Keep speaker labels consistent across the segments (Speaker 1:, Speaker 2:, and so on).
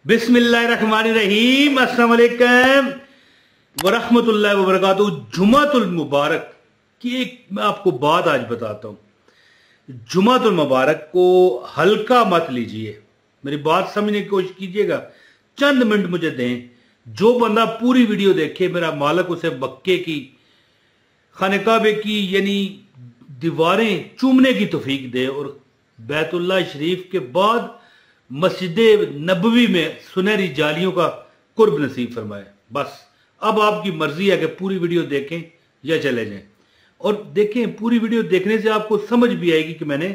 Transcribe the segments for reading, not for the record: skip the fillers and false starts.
Speaker 1: बिस्मिल्लाहिर्रहमानिर्रहीम, अस्सलाम वालेकुम वरहमतुल्लाहि वबरकातुहू। जुमातुल मुबारक की एक मैं आपको बात आज बताता हूँ। जुमातुल मुबारक को हल्का मत लीजिए, मेरी बात समझने की कोशिश कीजिएगा, चंद मिनट मुझे दें। जो बंदा पूरी वीडियो देखे, मेरा मालिक उसे मक्के की खाने काबे की यानी दीवारें चूमने की तौफीक दे और बैतुल्लाह शरीफ के बाद मस्जिद नबवी में सुनहरी जालियों का कुर्ब नसीब फरमाए। बस अब आपकी मर्जी है कि पूरी वीडियो देखें या चले जाएं। और देखें, पूरी वीडियो देखने से आपको समझ भी आएगी कि मैंने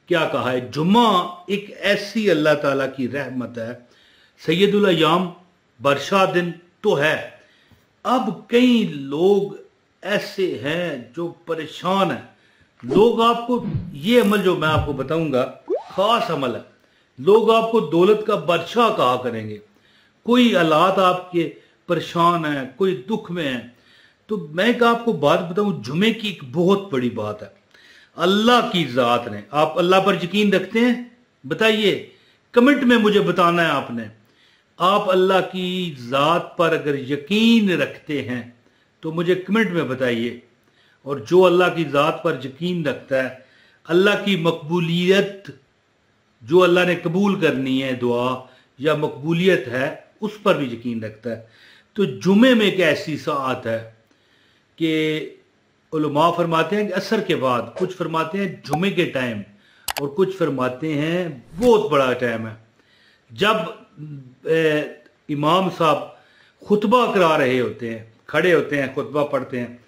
Speaker 1: क्या कहा है। जुम्मा एक ऐसी अल्लाह ताला की रहमत है, सैयदुल अय्याम बरशा दिन तो है। अब कई लोग ऐसे हैं जो परेशान हैं। लोग आपको ये अमल जो मैं आपको बताऊंगा खास अमल है, लोग आपको दौलत का बादशाह कहा करेंगे। कोई हालात आपके परेशान है, कोई दुख में है, तो मैं एक आपको बात बताऊं, जुमे की एक बहुत बड़ी बात है। अल्लाह की जात ने, आप अल्लाह पर यकीन रखते हैं? बताइए, कमेंट में मुझे बताना है आपने। आप अल्लाह की जात पर अगर यकीन रखते हैं तो मुझे कमेंट में बताइए। और जो अल्लाह की जात पर यकीन रखता है, अल्लाह की मकबूलियत, जो अल्लाह ने कबूल करनी है दुआ या मकबूलियत है, उस पर भी यकीन रखता है। तो जुमे में एक ऐसी सात है कि उलमा फरमाते हैं कि असर के बाद, कुछ फरमाते हैं जुमे के टाइम, और कुछ फरमाते हैं बहुत बड़ा टाइम है जब इमाम साहब खुतबा करा रहे होते हैं, खड़े होते हैं, खुतबा पढ़ते हैं,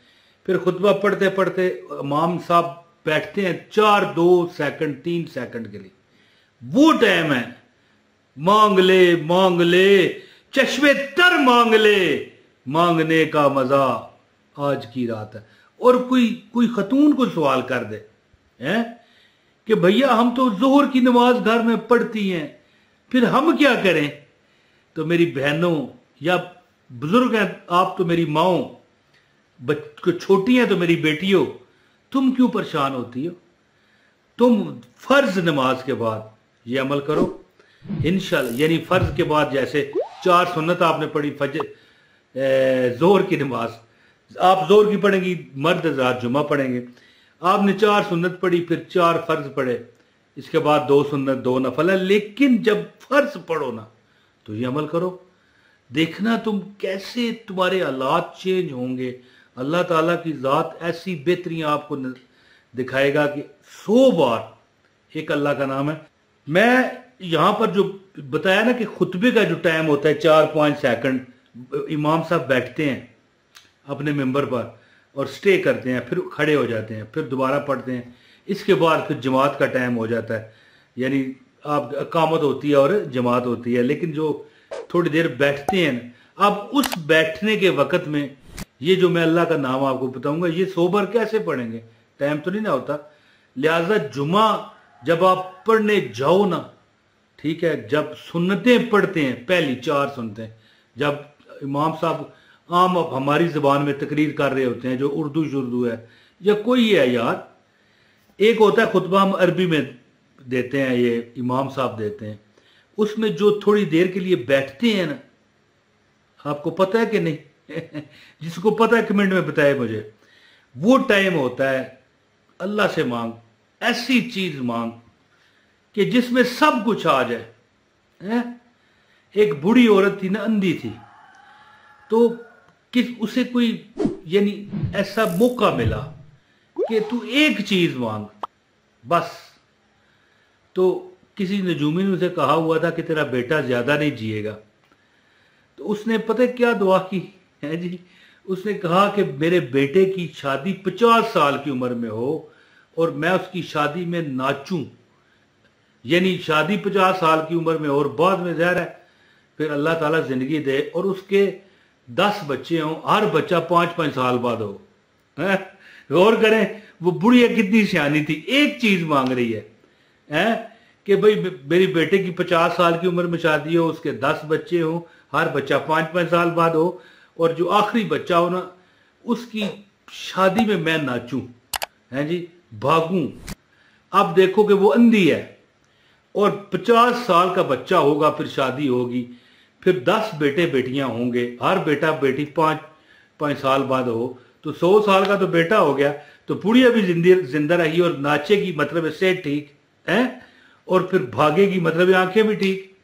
Speaker 1: फिर खुतबा पढ़ते पढ़ते इमाम साहब बैठते हैं 4, 2 सेकंड 3 सेकंड के लिए। वो टाइम है, मांग ले चश्मे तर मांग ले, मांगने का मजा आज की रात है। और कोई खतून को सवाल कर दे हैं कि भैया हम तो जोहर की नमाज घर में पढ़ती हैं, फिर हम क्या करें? तो मेरी बहनों या बुजुर्ग हैं आप, तो मेरी माओ, छोटी हैं तो मेरी बेटियों, तुम क्यों परेशान होती हो? तुम फर्ज नमाज के बाद ये अमल करो इंशाल्लाह। यानी फर्ज के बाद जैसे 4 सुन्नत आपने पढ़ी, फजर जोहर की नमाज आप जोहर की पढ़ेंगी, मर्द हज़रात जुमा पढ़ेंगे। आपने 4 सुन्नत पढ़ी, फिर 4 फर्ज पढ़े, इसके बाद 2 सुन्नत 2 नफल है। लेकिन जब फर्ज पढ़ो ना तो ये अमल करो, देखना तुम कैसे तुम्हारे हालात चेंज होंगे। अल्लाह ताला की जात ऐसी बेहतरियां आपको दिखाएगा कि 100 बार एक अल्लाह का नाम है। मैं यहां पर जो बताया ना कि खुतबे का जो टाइम होता है 4-5 सेकंड, इमाम साहब बैठते हैं अपने मेंबर पर और स्टे करते हैं, फिर खड़े हो जाते हैं, फिर दोबारा पढ़ते हैं। इसके बाद फिर जमात का टाइम हो जाता है, यानी आप इकामत होती है और जमात होती है। लेकिन जो थोड़ी देर बैठते हैं, अब उस बैठने के वक्त में ये जो मैं अल्लाह का नाम आपको बताऊंगा, ये 100 बार कैसे पढ़ेंगे? टाइम तो नहीं ना होता। लिहाजा जुमा जब आप पढ़ने जाओ ना, ठीक है, जब सुन्नतें पढ़ते हैं, पहली 4 सुन्नतें, जब इमाम साहब आम हमारी ज़बान में तकरीर कर रहे होते हैं, जो उर्दू शुर्दू है या कोई है यार, एक होता है खुतबा हम अरबी में देते हैं, ये इमाम साहब देते हैं, उसमें जो थोड़ी देर के लिए बैठते हैं ना, आपको पता है कि नहीं? जिसको पता है कमेंट में बताए मुझे। वो टाइम होता है अल्लाह से मांग, ऐसी चीज मांग कि जिसमें सब कुछ आ जाए। एक बूढ़ी औरत थी ना, अंधी थी, तो उसे कोई यानी ऐसा मौका मिला कि तू एक चीज मांग बस। तो किसी नजूमी ने उसे कहा हुआ था कि तेरा बेटा ज्यादा नहीं जिएगा, तो उसने पता क्या दुआ की है जी? उसने कहा कि मेरे बेटे की शादी 50 साल की उम्र में हो और मैं उसकी शादी में नाचूं, यानी शादी 50 साल की उम्र में और बाद में ज़ाहिर है फिर अल्लाह ताला जिंदगी दे और उसके 10 बच्चे हों, हर बच्चा 5-5 साल बाद हो। गौर करें वो बुढ़िया कितनी सियानी थी, एक चीज मांग रही है कि भाई मेरी बेटे की 50 साल की उम्र में शादी हो, उसके 10 बच्चे हों, हर बच्चा 5-5 साल बाद हो, और जो आखिरी बच्चा हो ना, उसकी शादी में मैं नाचूं, हैं जी, भागूं। अब देखो कि वो अंधी है और 50 साल का बच्चा होगा, फिर शादी होगी, फिर 10 बेटे बेटियां होंगे, हर बेटा बेटी 5 साल बाद हो, तो 100 साल का तो बेटा हो गया, तो बुढ़िया भी जिंदा रही और नाचेगी, मतलब सेहत ठीक है, और फिर भागेगी, मतलब आंखें भी ठीक।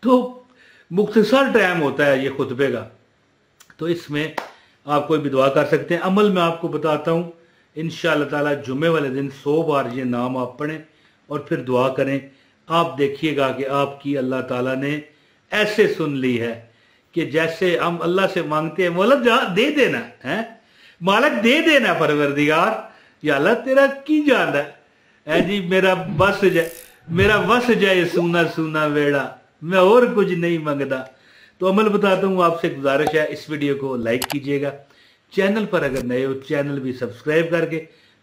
Speaker 1: तो मुख्तसर टाइम होता है ये खुतबे का। तो इसमें आप कोई भी दुआ कर सकते हैं। अमल में आपको बताता हूँ, इंशाअल्लाह ताला जुम्मे वाले दिन 100 बार ये नाम आप पढ़ें और फिर दुआ करें। आप देखिएगा कि आपकी अल्लाह ताला ने ऐसे सुन ली है कि जैसे हम अल्लाह से मांगते हैं, मौला दे देना है, मालिक दे देना परवरदिगार, या अल्लाह तेरा की जाना है जी, मेरा वस जाए सूना सूना वेड़ा, मैं और कुछ नहीं मांगता। तो अमल बताता हूँ, आपसे गुजारिश है इस वीडियो को लाइक कीजिएगा, चैनल पर अगर नए हो चैनल भी सब्सक्राइब करके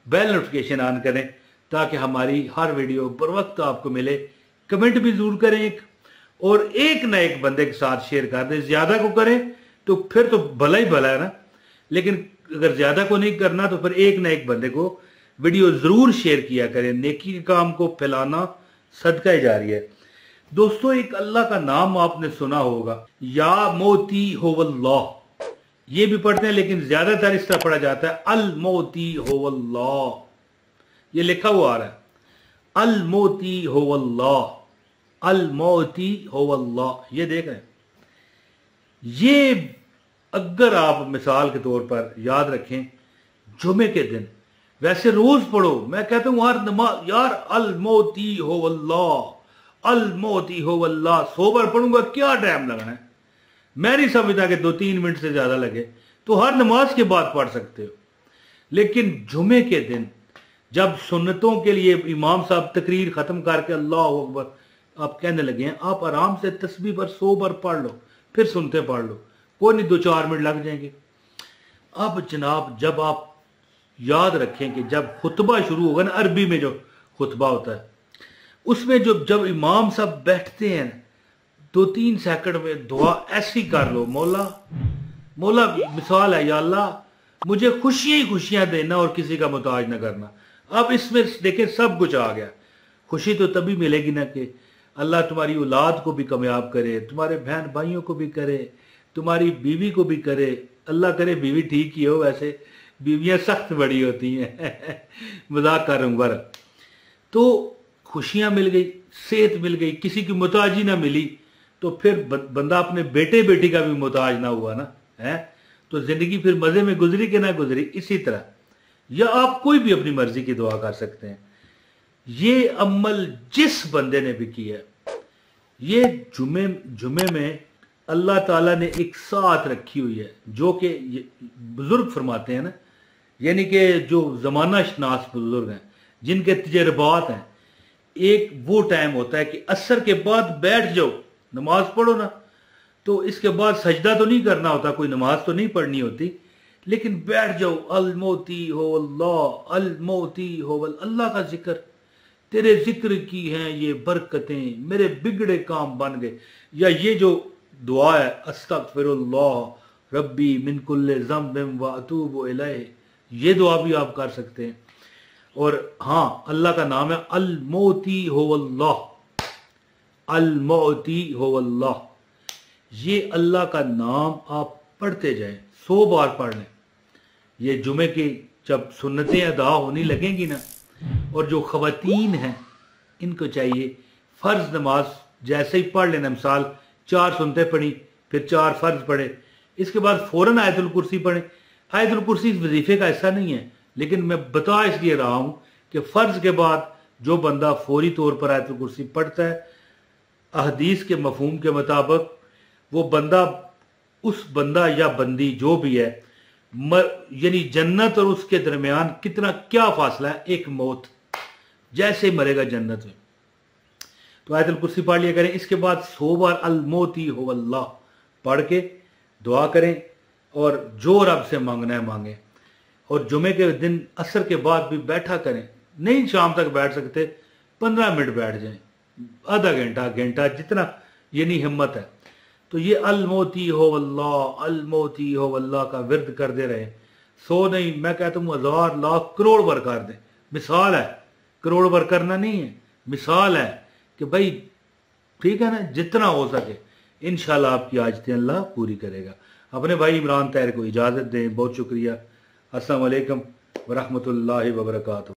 Speaker 1: बेल नोटिफिकेशन ऑन करें ताकि हमारी हर वीडियो बर वक्त आपको मिले। कमेंट भी जरूर करें और एक ना एक बंदे के साथ शेयर कर दें। ज्यादा को करें तो फिर तो भला ही भला है ना, लेकिन अगर ज्यादा को नहीं करना तो फिर एक ना एक बंदे को वीडियो जरूर शेयर किया करें। नेकी के काम को फैलाना सदका जारी है। दोस्तों, एक अल्लाह का नाम आपने सुना होगा, या मोती होवल्लाह, ये भी पढ़ते हैं लेकिन ज्यादातर इस तरह पढ़ा जाता है अल मोती होवल्लाह, ये लिखा हुआ आ रहा है अल मोती होवल्लाह, अल मोती होवल्लाह, ये देख रहे हैं। ये अगर आप मिसाल के तौर पर याद रखें, जुमे के दिन, वैसे रोज पढ़ो, मैं कहता हूं हर नमाज यार अल मोती होवल्लाह, अल मोती होवल्लाह 100 बार पढ़ूंगा, क्या टाइम लगना है, मैं नहीं समझता कि 2-3 मिनट से ज्यादा लगे, तो हर नमाज के बाद पढ़ सकते हो। लेकिन जुमे के दिन जब सुन्नतों के लिए इमाम साहब तकरीर खत्म करके अल्लाह अकबर आप कहने लगे हैं, आप आराम से तस्बीह पर 100 बार पढ़ लो, फिर सुनते पढ़ लो, कोई नहीं 2-4 मिनट लग जाएंगे। अब जनाब, जब आप याद रखें कि जब खुतबा शुरू होगा ना, अरबी में जो खुतबा होता है उसमें जब इमाम साहब बैठते हैं 2-3 सेकंड में दुआ ऐसी कर लो, मौला मिसाल है, या अल्लाह मुझे खुशियां ही खुशियां देना और किसी का मुताज ना करना। अब इसमें देखें सब कुछ आ गया। खुशी तो तभी मिलेगी ना कि अल्लाह तुम्हारी औलाद को भी कामयाब करे, तुम्हारे बहन भाइयों को भी करे, तुम्हारी बीवी को भी करे, अल्लाह करे बीवी ठीक ही हो, वैसे बीवियां सख्त बड़ी होती हैं मजाक कर रहा हूं। बर तो खुशियां मिल गई, सेहत मिल गई, किसी की मुताजी ना मिली, तो फिर बंदा अपने बेटे बेटी का भी मुताज ना हुआ ना, है तो जिंदगी फिर मजे में गुजरी कि ना गुजरी। इसी तरह या आप कोई भी अपनी मर्जी की दुआ कर सकते हैं। ये अमल जिस बंदे ने भी किया, ये जुमे में अल्लाह ताला ने एक साथ रखी हुई है, जो कि बुजुर्ग फरमाते हैं ना, यानी कि जो जमाना शनास बुजुर्ग हैं, जिनके तजर्बात हैं, एक वो टाइम होता है कि असर के बाद बैठ जाओ, नमाज पढ़ो ना, तो इसके बाद सजदा तो नहीं करना होता, कोई नमाज तो नहीं पढ़नी होती, लेकिन बैठ जाओ, अल मोती हो अल्लाह, अल मोती हो अल्लाह का जिक्र, तेरे जिक्र की हैं ये बरकतें, मेरे बिगड़े काम बन गए। या ये जो दुआ है, अस्तगफिरुल्लाह रब्बी मिन कुल्ले ज़म्बिन व अतूबु इलैह, ये दुआ भी आप कर सकते हैं। और हाँ, अल्लाह का नाम है अल मोती हो अल्लाह, अल मोती हो अल्लाह, ये अल्लाह का नाम आप पढ़ते जाएं, 100 बार पढ़ लें। ये जुमे की जब सुन्नतें अदा होने लगेंगी ना, और जो खवातीन हैं इनको चाहिए फर्ज नमाज जैसे ही पढ़ लेना, मिसाल 4 सुनते पढ़ी, फिर 4 फर्ज पढ़े, इसके बाद फौरन आयतुल कुर्सी पढ़े। आयतुल कुर्सी इस वजीफे का हिस्सा नहीं है, लेकिन मैं बता इसलिए रहा हूं कि फर्ज के बाद जो बंदा फौरी तौर पर आयतुल कुर्सी पढ़ता है, अहदीस के मफहूम के मुताबिक वो बंदा, उस बंदा या बंदी जो भी है, यानी जन्नत और उसके दरमियान कितना क्या फासला है, एक मौत, जैसे मरेगा जन्नत में। तो आयतुल कुर्सी पढ़ लिया करें। इसके बाद 100 बार अल मोती हो अल्लाह पढ़ के दुआ करें, और जो रब से मांगना है मांगे। और जुमे के दिन असर के बाद भी बैठा करें, नहीं शाम तक बैठ सकते 15 मिनट बैठ जाएं, आधा घंटा जितना यानी हिम्मत है। तो ये अल मोती हो अल्लाह, अल मोती हो अल्लाह का विर्द करते रहे। 100 नहीं, मैं कहता हूँ 1000 लाख करोड़ बार कर दें। मिसाल है, करोड़ बार करना नहीं है, मिसाल है कि भाई ठीक है ना, जितना हो सके इंशाल्लाह आपकी आजतें अल्लाह पूरी करेगा। अपने भाई इमरान ताहिर को इजाज़त दें। बहुत शुक्रिया। अस्सलाम वालेकुम वरहमतुल्लाहि वबरकातुहू।